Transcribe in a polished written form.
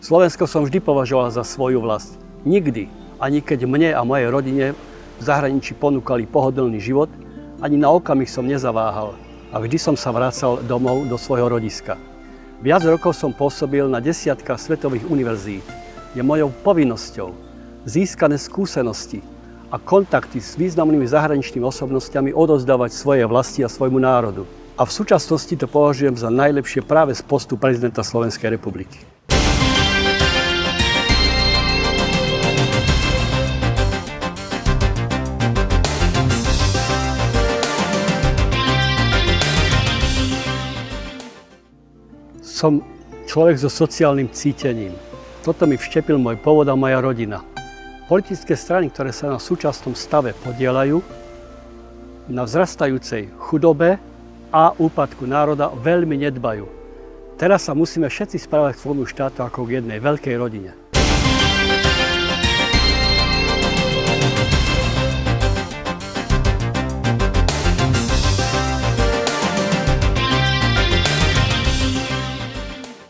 Slovensko som vždy považoval za svoju vlast. Nikdy, ani keď mne a mojej rodine v zahraničí ponúkali pohodlný život, ani na okamih som nezaváhal a vždy som sa vracal domov do svojho rodiska. Viac rokov som pôsobil na desiatkách svetových univerzít. Je mojou povinnosťou získané skúsenosti a kontakty s významnými zahraničnými osobnostiami odovzdávať svoje vlasti a svojmu národu. A v súčasnosti to považujem za najlepšie práve z postu prezidenta Slovenskej republiky. Som človek so sociálnym cítením. Toto mi vštepil môj pôvod a moja rodina. Politické strany, ktoré sa na súčasnom stave podieľajú na vzrastajúcej chudobe a úpadku národa, veľmi nedbajú. Teraz sa musíme všetci správať k svojmu štátu ako k jednej veľkej rodine.